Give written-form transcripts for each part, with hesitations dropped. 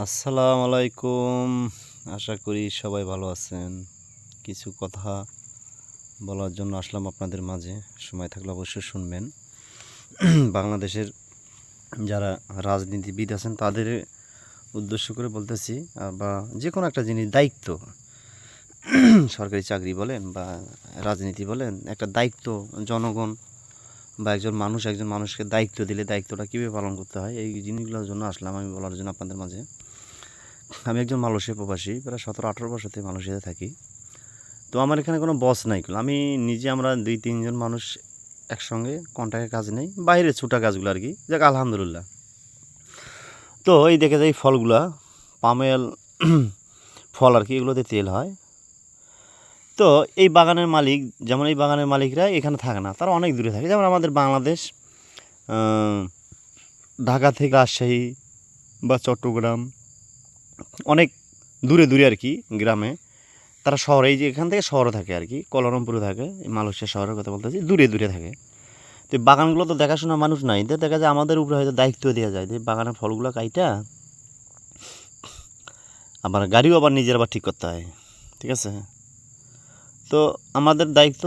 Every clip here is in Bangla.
আসসালামু আলাইকুম। আশা করি সবাই ভালো আছেন। কিছু কথা বলার জন্য আসলাম আপনাদের মাঝে। সময় থাকলে অবশ্যই শুনবেন। বাংলাদেশের যারা রাজনীতিবিদ আছেন তাদের উদ্দেশ্য করে বলতেছি, বা যে কোনো একটা জিনিস দায়িত্ব, সরকারি চাকরি বলেন বা রাজনীতি বলেন, একটা দায়িত্ব জনগণ বা একজন মানুষকে দায়িত্ব দিলে দায়িত্বটা কীভাবে পালন করতে হয়, এই জিনিসগুলোর জন্য আসলাম আমি বলার জন্য আপনাদের মাঝে। আমি একজন মালয়েশিয়া প্রবাসী, প্রায় 17-18 বছর থেকে মালয়েশিয়াতে থাকি। তো আমার এখানে কোনো বস নাই, আমি নিজে, আমরা 2-3 জন মানুষ একসঙ্গে কন্ট্রাক্টে কাজ নেই, বাইরে ছোটা কাজগুলো আর কি, যাক আলহামদুলিল্লাহ। তো এই দেখে যাই ফলগুলা, পামেল ফল আর কি, এগুলোতে তেল হয়। তো এই বাগানের মালিক, যেমন এই বাগানের মালিকরা এখানে থাকে না, তারা অনেক দূরে থাকে। যেমন আমাদের বাংলাদেশ, ঢাকা থেকে রাজশাহী বা চট্টগ্রাম, অনেক দূরে দূরে আর কি গ্রামে, তারা শহরে, এই যে এখান থেকে শহরে থাকে আর কি, কুয়ালালামপুরে থাকে, মালয়েশিয়া শহরের কথা বলতেছি, দূরে দূরে থাকে। তো বাগানগুলো তো দেখাশোনা মানুষ নাই, দেখা যায় আমাদের উপরে হয়তো দায়িত্ব দেওয়া যায় যে বাগানের ফলগুলো কাইটা আবার গাড়িও আবার নিজের আবার ঠিক করতে হয়, ঠিক আছে। তো আমাদের দায়িত্ব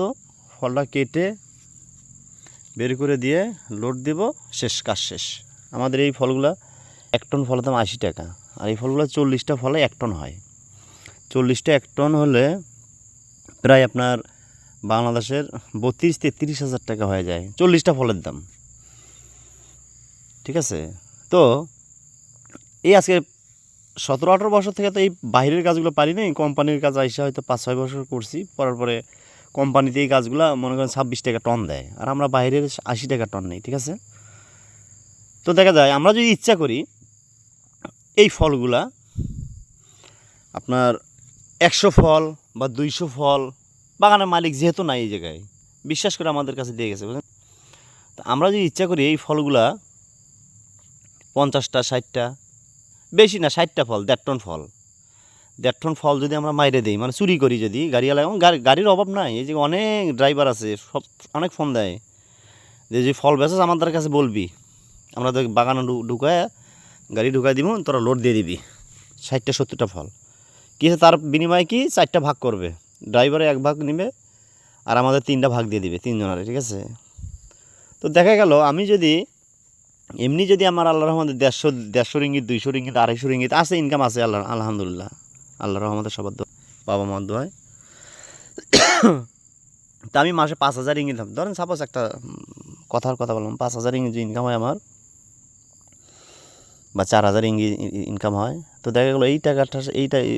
ফলটা কেটে বের করে দিয়ে লোড দেব, শেষ, কাজ শেষ। আমাদের এই ফলগুলো 1 টন ফলের দাম 80 টাকা, আর এই ফলগুলো 40টা ফলে 1 টন হয়। 40টা 1 টন হলে প্রায় আপনার বাংলাদেশের 32-33 হাজার টাকা হয়ে যায় 40টা ফলের দাম, ঠিক আছে। তো এই আজকে 17-18 বছর থেকে তো এই বাইরের কাজগুলো পারি নাই, কোম্পানির কাজ আইসা হয়তো 5-6 বছর করছি, পরে পরে কোম্পানিতে এই কাজগুলো মনে করেন 26 টাকা টন দেয়, আর আমরা বাইরের 80 টাকা টন নেই, ঠিক আছে। তো দেখা যায় আমরা যদি ইচ্ছা করি এই ফলগুলা আপনার 100 ফল বা 200 ফল, বাগানের মালিক যেহেতু নাই এই জায়গায়, বিশ্বাস করে আমাদের কাছে দিয়ে গেছে, বুঝলেন। তো আমরা যদি ইচ্ছা করি এই ফলগুলা 50টা 60টা, বেশি না, 60টা ফল, 1.5 টন ফল, 1.5 টন ফল যদি আমরা মাইরে দিই, মানে চুরি করি, যদি গাড়িওয়ালা, এবং গাড়ির অভাব নাই, এই যে অনেক ড্রাইভার আছে, সব অনেক ফোন দেয় যে ফল বেচাস আমাদের কাছে বলবি, আমরা তো বাগানে ঢুকায় গাড়ি ঢুকাই দিব, তোরা লোড দিয়ে দিবি 60টা 70টা ফল। কী আছে তার বিনিময়ে, কি 4টা ভাগ করবে, ড্রাইভারে 1 ভাগ নেবে আর আমাদের 3টা ভাগ দিয়ে দিবে 3 জনের, ঠিক আছে। তো দেখা গেল আমি যদি এমনি, যদি আমার আল্লাহর রহমতে 150 রিঙ্গিত, 200 রিঙ্গিত, 250 রিঙ্গিত আছে, ইনকাম আছে, আলহামদুলিল্লাহ, আল্লাহর রহমতে সবার বাবা মার দোয়ায়। তা আমি মাসে 5,000 রিঙ্গিত, ধরেন সাপোজ একটা কথার কথা বললাম, 5,000 রিঙ্গিত ইনকাম হয় আমার, বা 4,000 ইনকাম হয়। তো দেখা গেলো এই টাকাটা,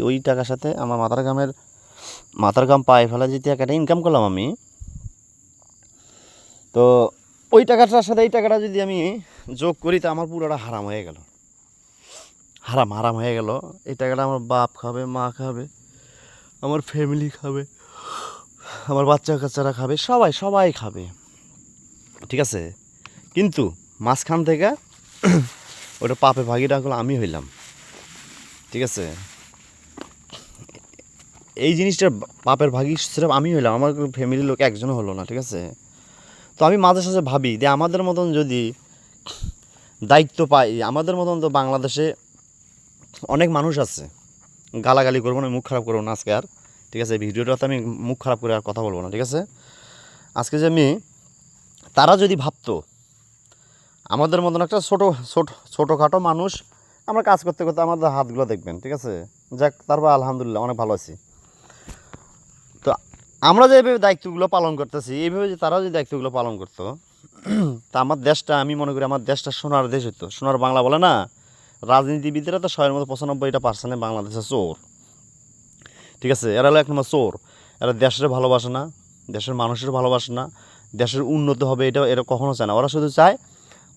ওই টাকার সাথে আমার মাথার ঘাম পায়ে ফেলা যে টাকাটা ইনকাম করলাম আমি, তো ওই টাকাটার সাথে এই টাকাটা যদি আমি যোগ করি, তো আমার পুরোটা হারাম হয়ে গেল, হারাম হয়ে গেল। এই টাকাটা আমার বাপ খাবে, মা খাবে, আমার ফ্যামিলি খাবে, আমার বাচ্চা কাচ্চারা খাবে, সবাই খাবে, ঠিক আছে। কিন্তু মাঝখান থেকে ওটা পাপে ভাগিটা হলো আমি হইলাম, ঠিক আছে। এই জিনিসটার পাপের ভাগি সেটা আমি হইলাম, আমার ফ্যামিলির লোক একজনও হলো না, ঠিক আছে। তো আমি মাঝে সাঝে ভাবি যে আমাদের মতন যদি দায়িত্ব পাই, আমাদের মতন তো বাংলাদেশে অনেক মানুষ আছে, গালাগালি করবো না, মুখ খারাপ করবো না আজকে আর, ঠিক আছে। ভিডিওটাতে আমি মুখ খারাপ করে আর কথা বলবো না, ঠিক আছে। আজকে যে আমি, তারা যদি ভাবতো আমাদের মতন একটা ছোটোখাটো মানুষ, আমরা কাজ করতে করতে আমাদের হাতগুলো দেখবেন, ঠিক আছে, যাক, তারপর আলহামদুলিল্লাহ অনেক ভালো আছি। তো আমরা যে এইভাবে দায়িত্বগুলো পালন করতেছি, এইভাবে যে তারাও যে দায়িত্বগুলো পালন করতো, তা আমার দেশটা, আমি মনে করি আমার দেশটা সোনার দেশ হতো, সোনার বাংলা বলে না, রাজনীতিবিদরা তো 100-এর মধ্যে 95% বাংলাদেশে চোর, ঠিক আছে। এরা হলো 1 নম্বর চোর। এরা দেশের ভালোবাসে না, দেশের মানুষের ভালোবাসে না, দেশের উন্নত হবে এরা কখনো চায় না। ওরা শুধু চায়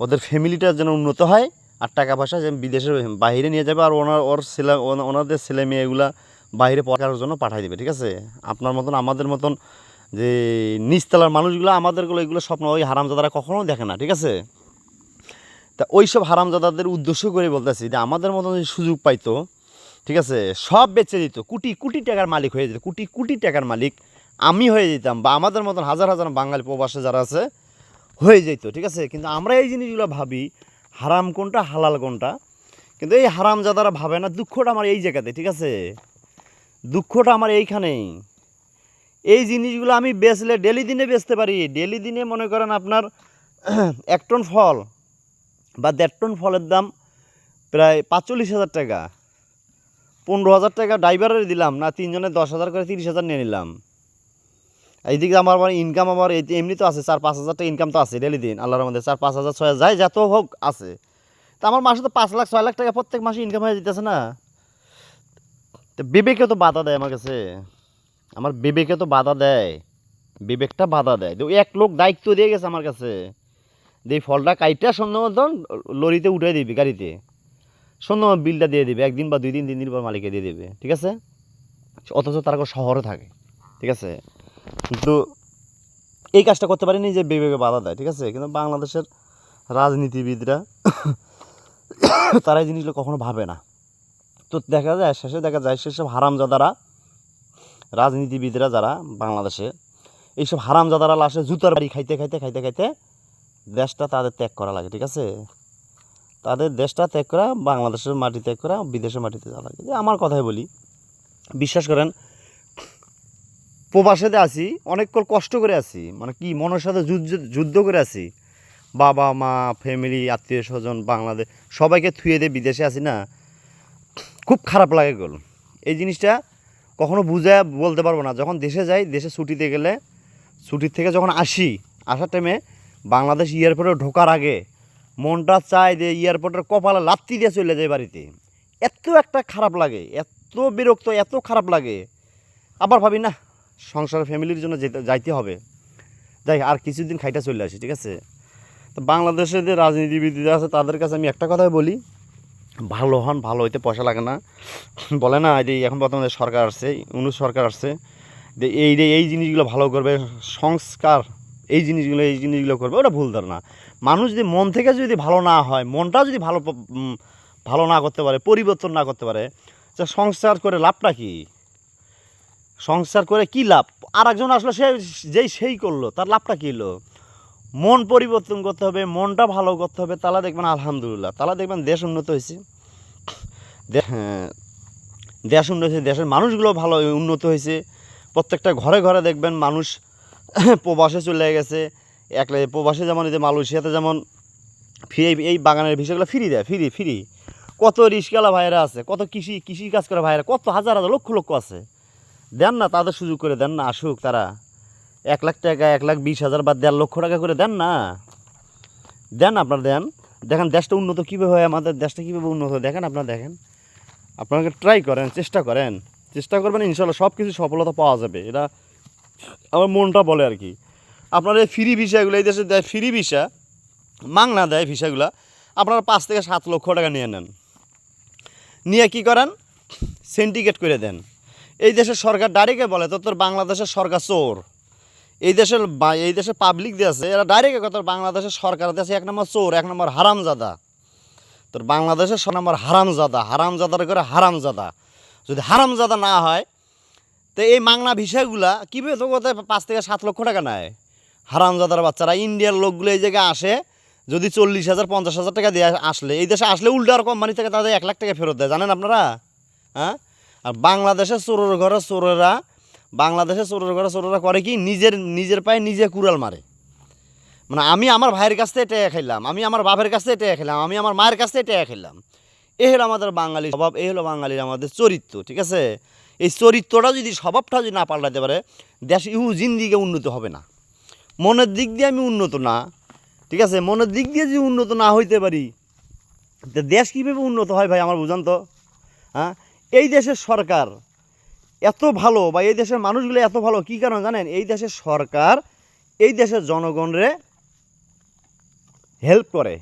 ওদের ফ্যামিলিটা যেন উন্নত হয়, আর টাকা পয়সা যেন বিদেশের বাইরে নিয়ে যাবে, আর ওনাদের ছেলে মেয়েগুলা বাইরে পড়ার জন্য পাঠিয়ে দেবে, ঠিক আছে। আপনার মতন আমাদের মতন যে নিচতলার মানুষগুলো, আমাদেরগুলো এগুলো স্বপ্ন ওই হারামজাদারা কখনো দেখে না, ঠিক আছে। তা ওই সব হারামজাদাদের উদ্দেশ্য করে বলতেছি যে আমাদের মতন যদি সুযোগ পাইতো, ঠিক আছে, সব বেচে দিত, কোটি কোটি টাকার মালিক হয়ে যেত, কোটি কোটি টাকার মালিক আমি হয়ে যেতাম, বা আমাদের মতন হাজার হাজার বাঙালি প্রবাসে যারা আছে হয়ে যেত, ঠিক আছে। কিন্তু আমরা এই জিনিসগুলো ভাবি, হারাম কোনটা হালাল কোনটা, কিন্তু এই হারামজাদারা ভাবে না, দুঃখটা আমার এই জায়গাতে, ঠিক আছে, দুঃখটা আমার এইখানেই। এই জিনিসগুলো আমি বেচলে ডেলি দিনে বেচতে পারি, ডেলি দিনে মনে করেন আপনার 1 টন ফল বা 1.5 টন ফলের দাম প্রায় 45,000 টাকা। 15,000 টাকা ড্রাইভারের দিলাম না, 3 জনে 10,000 করে 30,000 নিয়ে নিলাম। এইদিকে আমার ইনকাম আমার এমনি তো আছে 4-5 হাজার টাকা ইনকাম তো আছে ডেলি দিন, আল্লাহর মধ্যে 4-5 হাজার 6 যায় যত হোক আছে। তা আমার মাসে তো 5 লাখ 6 লাখ টাকা প্রত্যেক মাসে ইনকাম হয়ে যেতেছে না। তো বিবেকে তো বাধা দেয় আমার কাছে, আমার বিবেকে তো বাধা দেয়, বিবেকটা বাধা দেয়। তো এক লোক দায়িত্ব দিয়ে গেছে আমার কাছে, এই ফলটা কাইটা সন্ধ্যা মতন লরিতে উঠে দিবি, গাড়িতে সন্ধ্যা বিলটা দিয়ে দিবে, 1 দিন বা 2 দিন 3 দিন পর মালিকে দিয়ে দেবে, ঠিক আছে। অথচ তারা শহরে থাকে, ঠিক আছে, কিন্তু এই কাজটা করতে পারিনি যে বিবেকে বাধা দেয়, ঠিক আছে। কিন্তু বাংলাদেশের রাজনীতিবিদরা তারা এই জিনিসগুলো কখনো ভাবে না। তো দেখা যায় সেসব হারামজাদারা, রাজনীতিবিদরা যারা বাংলাদেশে, এইসব হারামজাদারা লাশে জুতার বাড়ি খাইতে খাইতে খাইতে খাইতে দেশটা তাদের ত্যাগ করা লাগে, ঠিক আছে। তাদের দেশটা ত্যাগ করা, বাংলাদেশের মাটি ত্যাগ করা, বিদেশের মাটিতে যাওয়া লাগে। আমার কথাই বলি, বিশ্বাস করেন, প্রবাসেতে আছি, অনেক কষ্ট করে আছি, মানে কি মনের সাথে যুদ্ধ করে আছি। বাবা মা ফ্যামিলি আত্মীয় স্বজন বাংলাদেশ সবাইকে থুয়ে দিয়ে বিদেশে আছি না, খুব খারাপ লাগে গোল। এই জিনিসটা কখনো বুঝায় বলতে পারবো না। যখন দেশে যাই, দেশে ছুটিতে গেলে, ছুটির থেকে যখন আসার টাইমে বাংলাদেশ এয়ারপোর্টে ঢোকার আগে মনটা চায় যে এয়ারপোর্টের কপালে লাত্তি দিয়ে চলে যায় বাড়িতে। এত একটা খারাপ লাগে, এত বিরক্ত, এত খারাপ লাগে। আবার ভাবি না, সংসার ফ্যামিলির জন্য যাইতে হবে, যাই আর কিছুদিন খাইটা চলে আসি, ঠিক আছে। তো বাংলাদেশের যে রাজনীতিবিদরা আছে তাদের কাছে আমি একটা কথাই বলি, ভালো হন, ভালো হইতে পয়সা লাগে না। বলে না যে এখন বর্তমানে সরকার আসছে, সরকার আসছে, যে এই জিনিসগুলো ভালো করবে, সংস্কার এই জিনিসগুলো করবে, ওটা ভুল ধারণা। মানুষ যদি মন থেকে যদি ভালো না হয়, মনটা যদি ভালো না করতে পারে, পরিবর্তন না করতে পারে, যে সংস্কার করে লাভটা কি? সংস্কার করে কি লাভ? আর একজন আসলো, সেই করলো, তার লাভটা কী হলো? মন পরিবর্তন করতে হবে, মনটা ভালো করতে হবে, তাহলে দেখবেন আলহামদুলিল্লাহ, তাহলে দেখবেন দেশ উন্নত হয়েছে। দেশ উন্নত হয়েছে, দেশের মানুষগুলো ভালো উন্নত হয়েছে। প্রত্যেকটা ঘরে ঘরে দেখবেন মানুষ প্রবাসে চলে গেছে। প্রবাসে যেমন এই যে মালয়েশিয়াতে যেমন এই বাগানের বিষয়গুলো ফ্রি দেয়, ফ্রি। কত রিস্কাওয়ালা ভাইয়েরা আছে, কত কৃষি কাজ করে ভাইয়েরা, কত হাজার হাজার লক্ষ আছে, দেন না, তাদের সুযোগ করে দেন না, আসুক তারা। 1 লাখ টাকা, 1,20,000 বা 1.5 লক্ষ টাকা করে দেন না, দেন, আপনার দেন, দেখেন দেশটা উন্নত কীভাবে হয়, আমাদের দেশটা কীভাবে উন্নত হয় দেখেন, দেখেন, আপনাকে ট্রাই করেন, চেষ্টা করবেন, ইনশাল্লাহ সব কিছু সফলতা পাওয়া যাবে। এটা আমার মনটা বলে আর কি। আপনার এই ফ্রি ভিসাগুলো এই দেশে দেয়, ফ্রি ভিসা মাংনা দেয় ভিসাগুলো, আপনারা 5 থেকে 7 লক্ষ টাকা নিয়ে নেন, নিয়ে কী করেন, সিন্ডিকেট করে দেন। এই দেশের সরকার ডাইরেক্টে বলে তোর বাংলাদেশের সরকার চোর। এই দেশের পাবলিক দিয়ে আছে, এরা ডাইরেক্ট তোর বাংলাদেশের সরকার দেশে 1 নম্বর চোর, 1 নম্বর হারামজাদা। তোর বাংলাদেশের 1 নম্বর হারামজাদার করে হারামজাদা। যদি হারামজাদা না হয় তো এই মাংনা ভিসাগুলা কীভাবে তো কোথায় 5 থেকে 7 লক্ষ টাকা নেয়? হারামজাদার বাচ্চারা, ইন্ডিয়ার লোকগুলো এই জায়গায় আসে, যদি 40,000 50,000 টাকা দিয়ে আসলে, এই দেশে আসলে উল্টো আর কোম্পানি থেকে তাদের 1 লাখ টাকা ফেরত দেয়, জানেন আপনারা? হ্যাঁ, আর বাংলাদেশের চোরের ঘরে চোরেরা করে কি, নিজের পায়ে নিজে কুড়াল মারে। মানে আমি আমার ভাইয়ের কাছ থেকে টেয়া খেলাম, আমি আমার বাপের কাছ থেকে টেয়া খেলাম, আমি আমার মায়ের কাছ থেকে টেয়া খেলাম। এই হলো আমাদের বাঙালি স্বভাব, এই হলো বাঙালির আমাদের চরিত্র, ঠিক আছে। এই চরিত্রটা যদি, স্বভাবটা যদি না পাল্টাতে পারে, দেশ জিন্দিগি উন্নত হবে না। মনের দিক দিয়ে আমি উন্নত না, ঠিক আছে, মনের দিক দিয়ে যদি উন্নত না হইতে পারি, তো দেশ কীভাবে উন্নত হয় ভাই আমার বুঝান তো? হ্যাঁ, এই দেশের সরকার এত ভালো, বা এই দেশের মানুষগুলো এত ভালো, কী কারণ জানেন? এই দেশের সরকার এই দেশের জনগণরে হেল্প করে,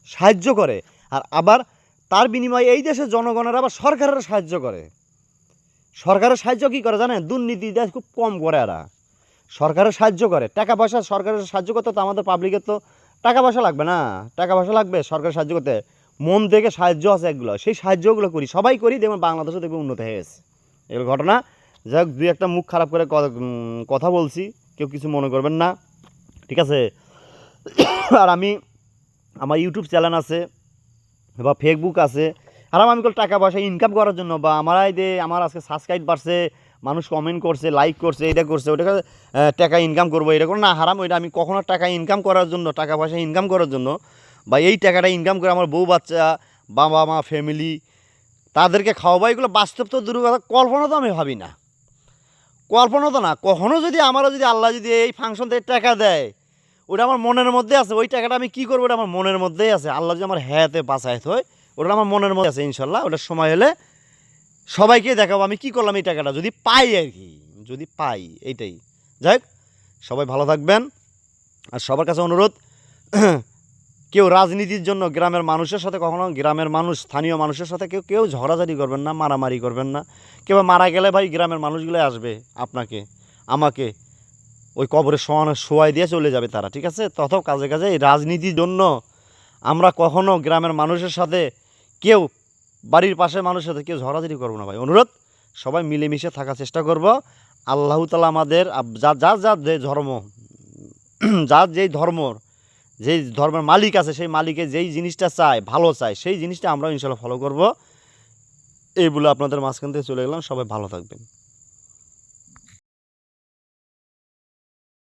সাহায্য করে, আর আবার তার বিনিময়ে এই দেশের জনগণের আবার সরকারের সাহায্য করে। সরকারের সাহায্য কী করে জানেন? দুর্নীতি দেশ খুব কম করে, এরা সরকারের সাহায্য করে, টাকা পয়সা। সরকারের সাহায্য করতে তো আমাদের পাবলিকের তো টাকা পয়সা লাগবে না, টাকা পয়সা লাগবে সরকারের সাহায্য করতে? মন থেকে সাহায্য আছে এগুলো, সেই সাহায্যগুলো করি, সবাই করি, দেখবেন বাংলাদেশে দেখবে উন্নত হয়ে গেছে। এগুলো ঘটনা। যাই হোক, 2 একটা মুখ খারাপ করে কথা বলছি, কেউ কিছু মনে করবেন না, ঠিক আছে। আর আমার ইউটিউব চ্যানেল আছে বা ফেসবুক আছে, হারাম আমি টাকা পয়সা ইনকাম করার জন্য বা আমার এই যে আমার আজকে সাবস্ক্রাইব বাড়ছে, মানুষ কমেন্ট করছে, লাইক করছে, এটা করছে, ওটা টাকা ইনকাম করবো, এটা করে না হারাম। ওইটা আমি কখনো টাকা ইনকাম করার জন্য, টাকা পয়সা ইনকাম করার জন্য বা এই টাকাটা ইনকাম করে আমার বউ বাচ্চা, বাবা মা, ফ্যামিলি তাদেরকে খাওয়াবো, এগুলো বাস্তব তো দূর কথা, কল্পনা তো আমি ভাবি না, কল্পনা তো না। কখনো যদি আমারও যদি আল্লাহ যদি এই ফাংশন থেকে টাকা দেয়, ওটা আমার মনের মধ্যে আছে, ওই টাকাটা আমি কী করবো ওটা আমার মনের মধ্যেই আছে। আল্লাহ যদি আমার হ্যাঁতে বাঁচায় হয়, ওটা আমার মনের মধ্যে আছে ইনশাল্লাহ। ওটার সময় হলে সবাইকে দেখাবো আমি কী করলাম এই টাকাটা, যদি পাই আর কি, যদি পাই, এইটাই। যাই হোক, সবাই ভালো থাকবেন। আর সবার কাছে অনুরোধ, কেউ রাজনীতির জন্য গ্রামের মানুষের সাথে কখনো, গ্রামের মানুষ স্থানীয় মানুষের সাথে কেউ কেউ ঝগড়াঝাড়ি করবেন না, মারামারি করবেন না। কেউ মারা গেলে ভাই গ্রামের মানুষগুলো আসবে আপনাকে আমাকে ওই কবরের শোয়াই দিয়ে চলে যাবে তারা, ঠিক আছে। তত কাজে কাজে এই রাজনীতির জন্য আমরা কখনো গ্রামের মানুষের সাথে কেউ, বাড়ির পাশের মানুষের সাথে কেউ ঝগড়াঝাড়ি করবো না ভাই। অনুরোধ, সবাই মিলেমিশে থাকার চেষ্টা করব। আল্লাহ তাআলা আমাদের যার যার যে ধর্ম, যার যেই ধর্ম, যেই ধর্মের মালিক আছে, সেই মালিকে যেই জিনিসটা চায়, ভালো চায়, সেই জিনিসটা আমরা ইনশাল্লাহ ফলো করব। এই বলে আপনাদের মাঝখান থেকে চলে গেলাম। সবাই ভালো থাকবেন।